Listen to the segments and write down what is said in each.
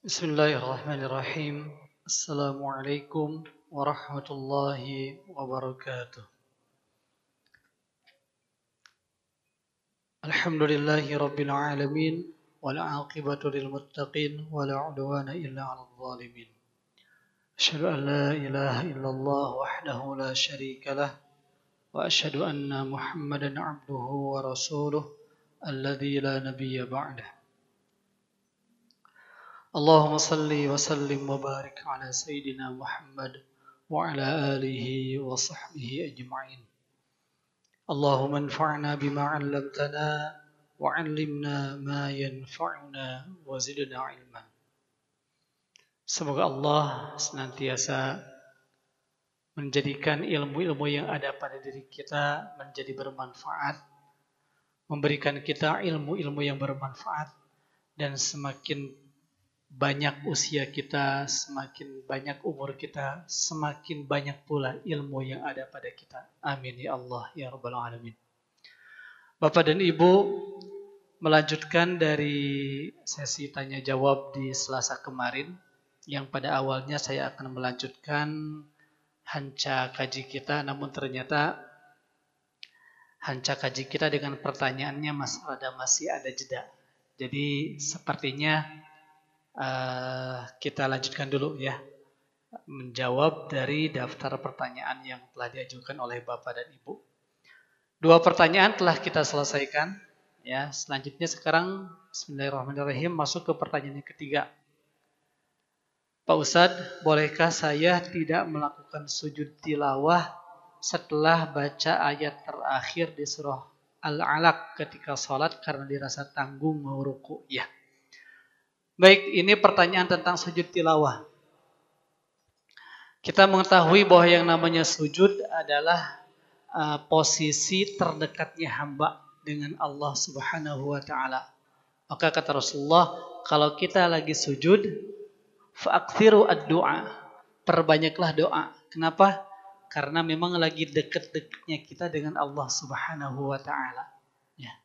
Bismillahirrahmanirrahim. Assalamualaikum warahmatullahi wabarakatuh. Alhamdulillahi rabbil alamin wal aqibatu lil muttaqin wala udwana illa 'alal zalimin. Asyhadu an la ilaha illallah wahdahu la syarika lah wa asyhadu anna Muhammadan 'abduhu wa rasuluh alladzi la nabiyya ba'dah. Allahumma salli wa sallim wa barik ala Sayyidina Muhammad wa ala alihi wa sahbihi ajma'in. Allahumma anfa'na bima 'allamtana wa 'allimna ma yanfa'una wa zidna ilman. Semoga Allah senantiasa menjadikan ilmu-ilmu yang ada pada diri kita menjadi bermanfaat, memberikan kita ilmu-ilmu yang bermanfaat, dan semakin banyak usia kita, semakin banyak umur kita, semakin banyak pula ilmu yang ada pada kita. Amin ya Allah ya Rabbal Alamin. Bapak dan Ibu, melanjutkan dari sesi tanya jawab di Selasa kemarin, yang pada awalnya saya akan melanjutkan hanca kaji kita, namun ternyata hanca kaji kita dengan pertanyaannya masih ada jeda. Jadi sepertinya kita lanjutkan dulu ya, menjawab dari daftar pertanyaan yang telah diajukan oleh Bapak dan Ibu. 2 pertanyaan telah kita selesaikan ya. Selanjutnya sekarang bismillahirrahmanirrahim masuk ke pertanyaan yang ketiga. Pak Ustadz, bolehkah saya tidak melakukan sujud tilawah setelah baca ayat terakhir di surah Al-Alaq ketika sholat karena dirasa tanggung mau ruku? Ya. Baik, ini pertanyaan tentang sujud tilawah. Kita mengetahui bahwa yang namanya sujud adalah posisi terdekatnya hamba dengan Allah Subhanahu wa taala. Maka kata Rasulullah, kalau kita lagi sujud, fa'akthiru ad-du'a, perbanyaklah doa. Kenapa? Karena memang lagi dekat-dekatnya kita dengan Allah Subhanahu wa taala. Ya.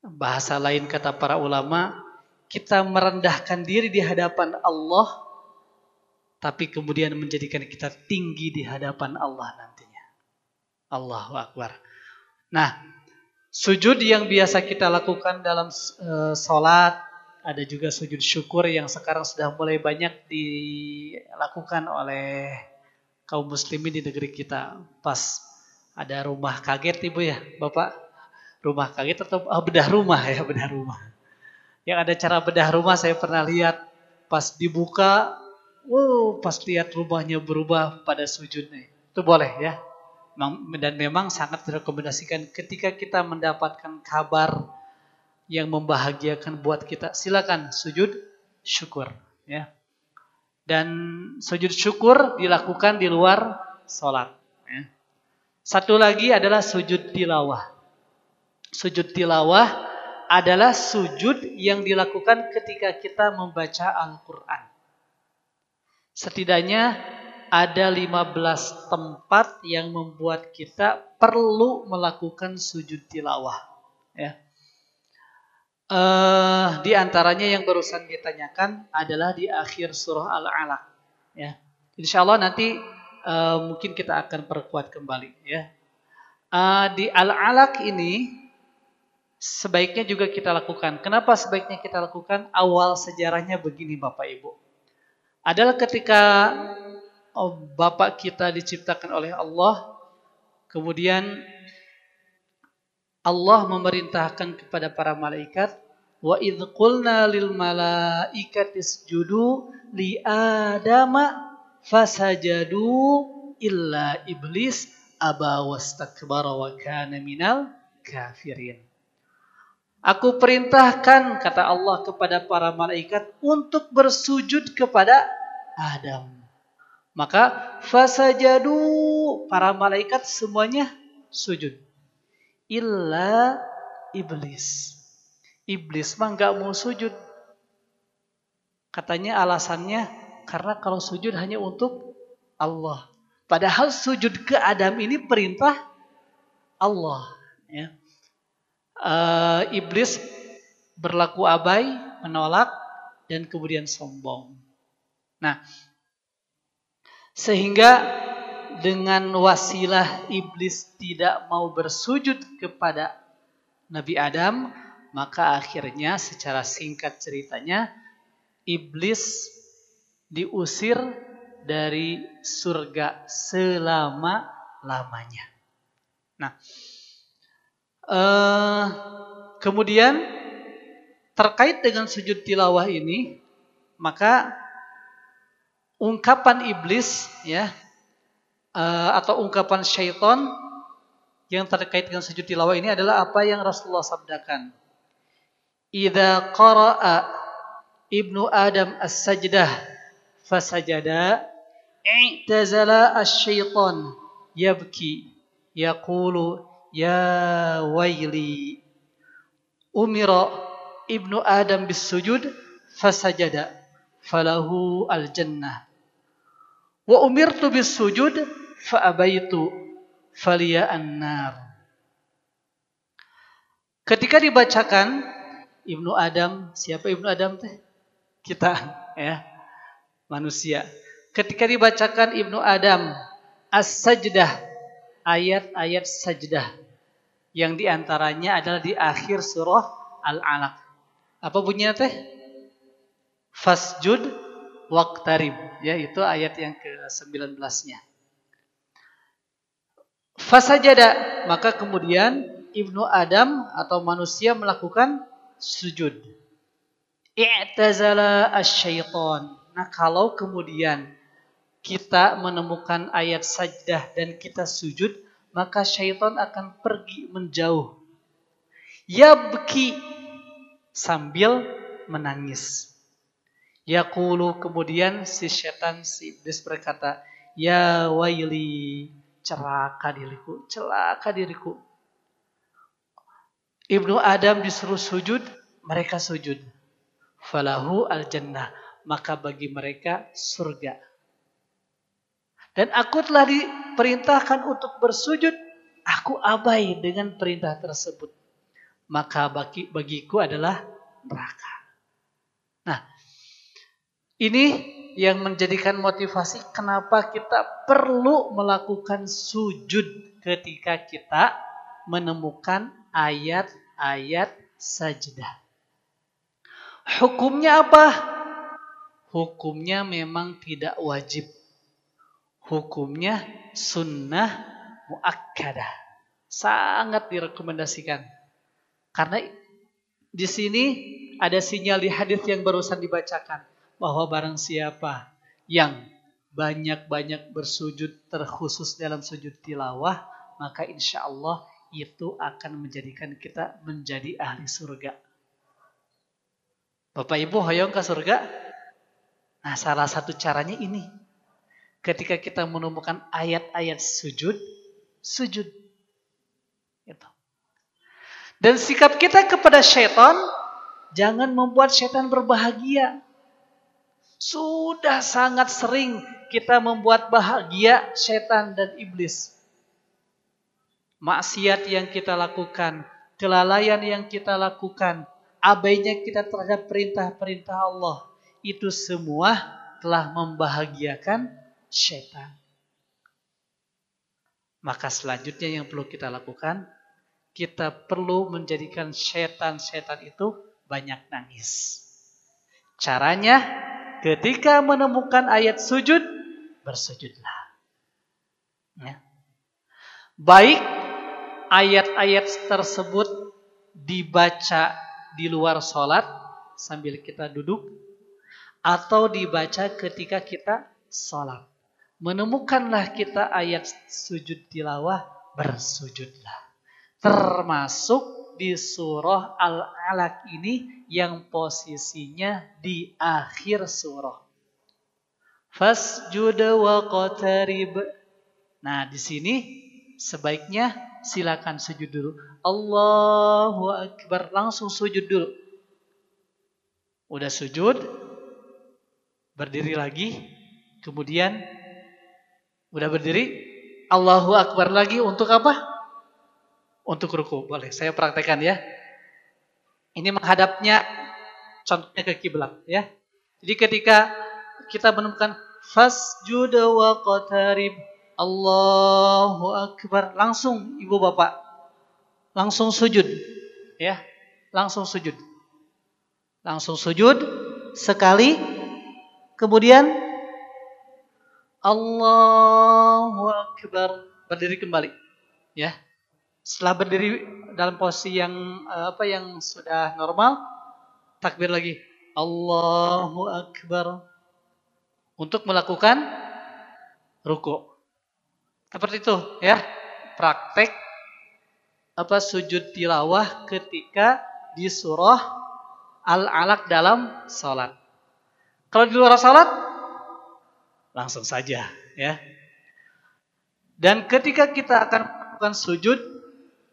Bahasa lain kata para ulama, kita merendahkan diri di hadapan Allah, tapi kemudian menjadikan kita tinggi di hadapan Allah nantinya. Allahu Akbar. Nah, sujud yang biasa kita lakukan dalam sholat, ada juga sujud syukur yang sekarang sudah mulai banyak dilakukan oleh kaum muslimin di negeri kita. Pas ada rumah kaget Ibu ya, Bapak? Rumah kaget atau bedah rumah ya, bedah rumah. Yang ada cara bedah rumah saya pernah lihat, pas dibuka, pas lihat rumahnya berubah pada sujudnya. Itu boleh ya. Dan memang sangat direkomendasikan ketika kita mendapatkan kabar yang membahagiakan buat kita. Silakan sujud syukur ya. Dan sujud syukur dilakukan di luar sholat. Ya. Satu lagi adalah sujud tilawah. Sujud tilawah adalah sujud yang dilakukan ketika kita membaca Al-Quran. Setidaknya ada 15 tempat yang membuat kita perlu melakukan sujud tilawah. Ya. Di antaranya yang barusan ditanyakan adalah di akhir surah Al-Alaq. Ya. Insya Allah nanti mungkin kita akan perkuat kembali. Ya. Di Al-Alaq ini sebaiknya juga kita lakukan. Kenapa sebaiknya kita lakukan? Awal sejarahnya begini Bapak Ibu. Adalah ketika Bapak kita diciptakan oleh Allah, kemudian Allah memerintahkan kepada para malaikat, wa idz qulna lil malaikati isjudu li adama fasajadu illa iblis aba wastakbara wa kana minal kafirin. Aku perintahkan, kata Allah kepada para malaikat, untuk bersujud kepada Adam. Maka fasajadu, para malaikat semuanya sujud. Illa iblis. Iblis mah gak mau sujud. Katanya alasannya, karena kalau sujud hanya untuk Allah. Padahal sujud ke Adam ini perintah Allah. Ya. Iblis berlaku abai, menolak, dan kemudian sombong. Nah, sehingga dengan wasilah iblis tidak mau bersujud kepada Nabi Adam, maka akhirnya secara singkat ceritanya iblis diusir dari surga selama-lamanya. Nah, kemudian terkait dengan sujud tilawah ini, maka ungkapan iblis ya atau ungkapan syaitan yang terkait dengan sujud tilawah ini adalah apa yang Rasulullah sabdakan. Idza qara'a ibnu Adam as-sajdah fasajada i'tazala asy-syaitan yabki yaqulu ya waili umira ibnu Adam bis-sujud fasajada falahu al-jannah wa umirtu bis-sujud fa abaitu faliya an-nar. Ketika dibacakan Ibnu Adam, siapa Ibnu Adam teh? Kita ya, manusia. Ketika dibacakan Ibnu Adam as-sajdah, ayat-ayat sajdah yang diantaranya adalah di akhir surah Al-Alaq. Apa bunyinya teh? Fasjud waqtarib, ya itu ayat yang ke-19-nya. Fasajada, maka kemudian Ibnu Adam atau manusia melakukan sujud. I'tazala asy-syaitan. Nah, kalau kemudian kita menemukan ayat sajdah dan kita sujud, maka syaitan akan pergi menjauh. Yabki, sambil menangis. Yaqulu, kemudian si syaitan, si iblis berkata, ya waili, celaka diriku, celaka diriku. Ibnu Adam disuruh sujud, mereka sujud. Falahu al-jannah, maka bagi mereka surga. Dan aku telah diperintahkan untuk bersujud, aku abai dengan perintah tersebut. Maka bagiku adalah neraka. Nah, ini yang menjadikan motivasi kenapa kita perlu melakukan sujud ketika kita menemukan ayat-ayat sajdah. Hukumnya apa? Hukumnya memang tidak wajib. Hukumnya sunnah muakkadah. Sangat direkomendasikan. Karena di sini ada sinyal di hadis yang barusan dibacakan bahwa barang siapa yang banyak-banyak bersujud terkhusus dalam sujud tilawah, maka insya Allah itu akan menjadikan kita menjadi ahli surga. Bapak Ibu hoyong ke surga? Nah, salah satu caranya ini. Ketika kita menemukan ayat-ayat sujud, sujud. Gitu. Dan sikap kita kepada syaitan, jangan membuat syaitan berbahagia. Sudah sangat sering kita membuat bahagia syaitan dan iblis. Maksiat yang kita lakukan, kelalaian yang kita lakukan, abainya kita terhadap perintah-perintah Allah, itu semua telah membahagiakan syaitan. Maka selanjutnya yang perlu kita lakukan, kita perlu menjadikan syaitan-syaitan itu banyak nangis. Caranya, ketika menemukan ayat sujud, bersujudlah. Ya. Baik ayat-ayat tersebut dibaca di luar sholat sambil kita duduk, atau dibaca ketika kita sholat. Menemukanlah kita ayat sujud tilawah, bersujudlah. Termasuk di surah Al-Alaq ini yang posisinya di akhir surah. Fasjud waqtarib. Nah, di sini sebaiknya silakan sujud dulu. Allahu Akbar, langsung sujud dulu. Udah sujud, berdiri lagi, kemudian udah berdiri, Allahu Akbar lagi untuk apa? Untuk ruku. Boleh, saya praktekkan ya. Ini menghadapnya contohnya ke kiblat ya. Jadi ketika kita menemukan fasjud waqtarib, Allahu Akbar, langsung ibu bapak, langsung sujud. Ya, langsung sujud. Langsung sujud sekali, kemudian Allahu Akbar, berdiri kembali. Ya, setelah berdiri dalam posisi yang yang sudah normal, takbir lagi, Allahu Akbar, untuk melakukan ruku. Seperti itu, ya, praktek sujud tilawah ketika di surah Al-Alaq dalam salat. Kalau di luar salat, langsung saja, ya. Dan ketika kita akan melakukan sujud,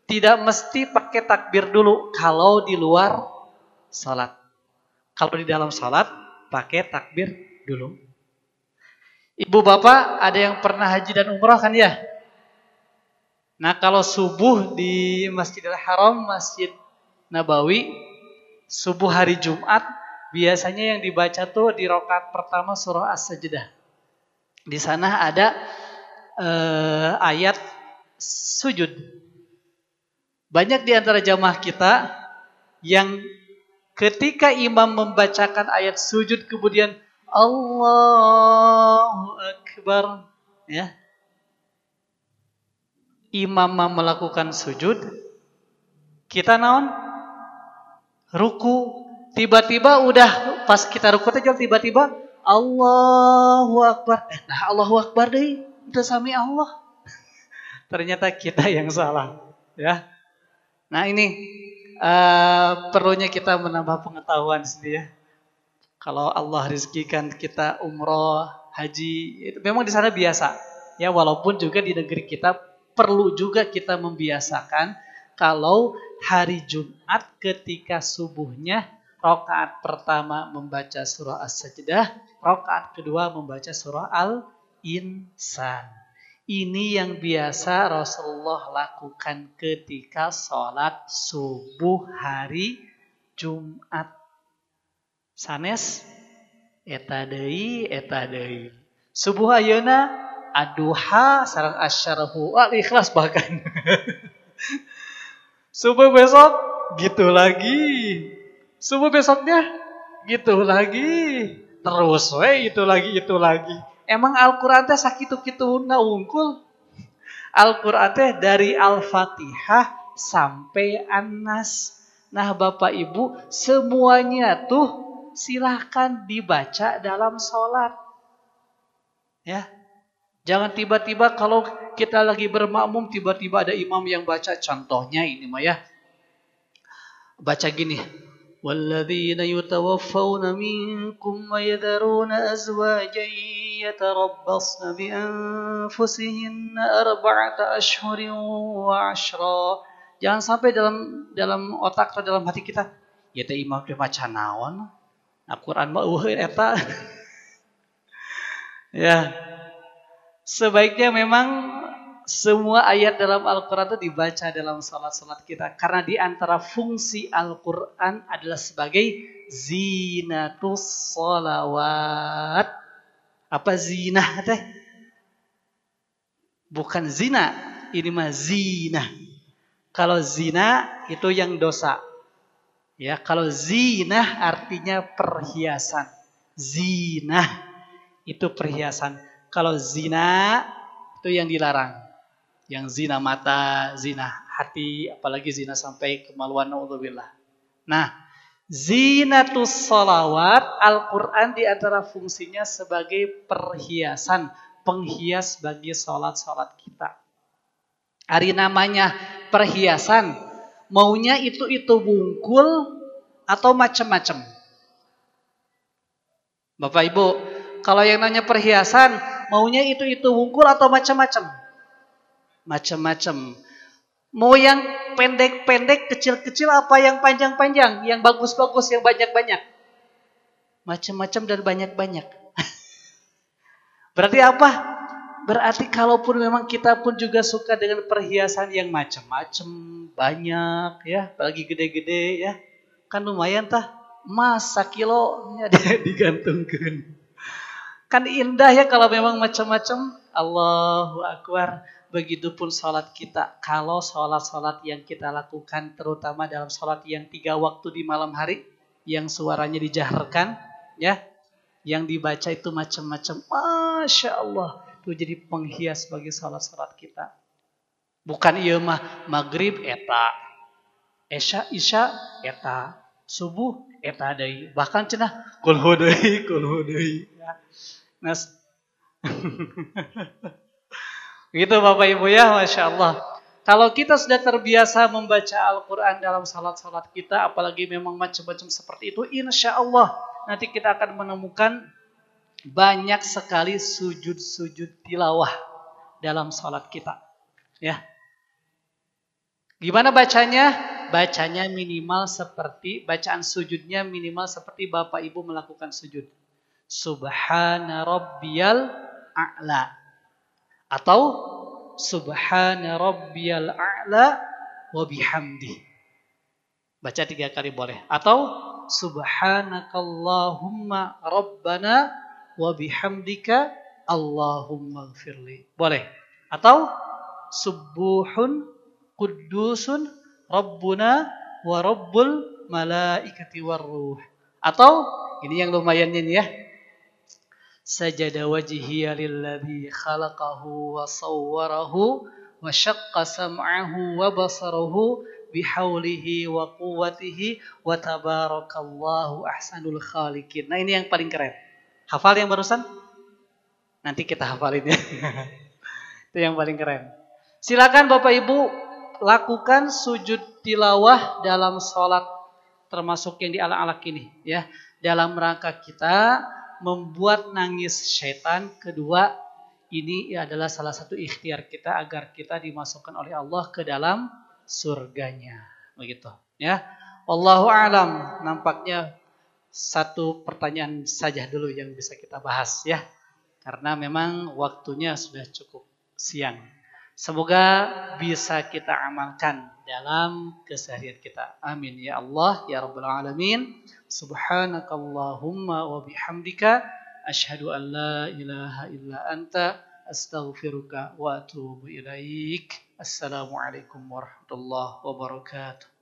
tidak mesti pakai takbir dulu kalau di luar salat. Kalau di dalam salat, pakai takbir dulu. Ibu bapak ada yang pernah haji dan umrah kan ya? Nah kalau subuh di Masjidil Haram, Masjid Nabawi, subuh hari Jumat, biasanya yang dibaca tuh di rakaat pertama surah As-Sajdah. Di sana ada ayat sujud. Banyak di antara jamaah kita yang ketika imam membacakan ayat sujud kemudian Allahu Akbar, ya. Imam melakukan sujud, kita naon? Ruku. Tiba-tiba udah pas kita ruku aja tiba-tiba Allahu Akbar. Nah, Allahu Akbar deh, udah sami Allah. Ternyata kita yang salah, ya. Nah, ini perlunya kita menambah pengetahuan sendiri, ya. Kalau Allah rezekikan kita umroh, haji, itu memang di sana biasa. Ya, walaupun juga di negeri kita perlu juga kita membiasakan kalau hari Jumat ketika subuhnya rakaat pertama membaca surah As-Sajdah, rakaat kedua membaca surah Al-Insan. Ini yang biasa Rasulullah lakukan ketika sholat subuh hari Jumat. Sanes eta deui. Subuh ayeuna aduha sareng asyarahu al-ikhlas bahkan. Subuh besok gitu lagi. Subuh besoknya gitu lagi. Terus we itu lagi. Emang Al-Qur'an teh sakitu-kituna unggul. Al-Qur'an teh dari Al-Fatihah sampai An-Nas. Nah, Bapak Ibu, semuanya tuh silahkan dibaca dalam sholat. Ya. Jangan tiba-tiba kalau kita lagi bermakmum tiba-tiba ada imam yang baca, contohnya ini mah ya. Baca gini. Walladzina yutawaffawna minkum wa yadharuna azwajan yatarabbasna bi anfusihinna arba'ata ashhurin wa 'ashra. Jangan sampai dalam otak atau dalam hati kita, ya teh imam teh maca naon? Al-Qur'an mah eueuh eta. Ya. Sebaiknya memang semua ayat dalam Al-Quran itu dibaca dalam salat-salat kita. Karena di antara fungsi Al-Quran adalah sebagai zinatus sholawat. Apa zinah teh? Bukan zina, ini mah zinah. Kalau zina itu yang dosa. Ya, kalau zinah artinya perhiasan. Zinah itu perhiasan. Kalau zina itu yang dilarang. Yang zina mata, zina hati, apalagi zina sampai kemaluan, naudzubillah. Nah, zinatus sholawat, Al-Quran di antara fungsinya sebagai perhiasan, penghias bagi sholat-sholat kita. Hari namanya perhiasan, maunya itu bungkul atau macam-macam. Bapak Ibu, kalau yang namanya perhiasan, maunya itu bungkul atau macam-macam? Macam-macam. Mau yang pendek-pendek, kecil-kecil, apa yang panjang-panjang, yang bagus-bagus, yang banyak-banyak? Macam-macam dan banyak-banyak. Berarti apa? Berarti kalaupun memang kita pun juga suka dengan perhiasan yang macam-macam, banyak, ya, apalagi gede-gede, ya, kan lumayan tah. Mas sakilonya digantungkan. Kan indah ya kalau memang macam-macam. Allahu Akbar. Begitupun sholat kita. Kalau sholat-sholat yang kita lakukan, terutama dalam sholat yang 3 waktu di malam hari, yang suaranya dijaharkan, ya, yang dibaca itu macam-macam. Masya Allah. Itu jadi penghias bagi sholat-sholat kita. Bukan iya mah maghrib eta, isya eta, subuh eta deui. Bahkan cenah kulhu deui. Ya. Nas gitu Bapak Ibu ya, Masya Allah. Kalau kita sudah terbiasa membaca Al-Quran dalam salat-salat kita, apalagi memang macam-macam seperti itu, insya Allah nanti kita akan menemukan banyak sekali sujud-sujud tilawah dalam salat kita. Ya, gimana bacanya? Bacanya minimal seperti, bacaan sujudnya minimal seperti Bapak Ibu melakukan sujud. Subhana rabbiyal a'la. Atau Subhana rabbiyal a'la wa bihamdi. Baca 3 kali boleh. Atau Subhanakallahumma rabbana wa bihamdika Allahumma gfirli. Boleh. Atau Subuhun Quddusun Rabbuna wa Rabbul Malaikati Warruh. Atau ini yang lumayan ini ya. Sajada wajhiya lilladzi khalaqahu wa sawwarahu wa syaqqa sam'ahu wa basarahu bihaulihi wa quwwatihi wa tabarakallahu ahsanul khaliqin. Nah, ini yang paling keren. Hafal yang barusan? Nanti kita hafalin ya. Itu yang paling keren. Silakan Bapak Ibu lakukan sujud tilawah dalam sholat, termasuk yang di ala-alak ini ya, dalam rangka kita membuat nangis syaitan. Kedua, ini adalah salah satu ikhtiar kita agar kita dimasukkan oleh Allah ke dalam surganya. Begitu ya. Wallahu a'lam. Nampaknya satu pertanyaan saja dulu yang bisa kita bahas ya, karena memang waktunya sudah cukup siang. Semoga bisa kita amalkan dalam keseharian kita. Amin ya Allah ya Rabbal Alamin. Subhanakallahumma wa bihamdika asyhadu an la ilaha illa anta astaghfiruka wa atubu ilaik. Assalamualaikum warahmatullahi wabarakatuh.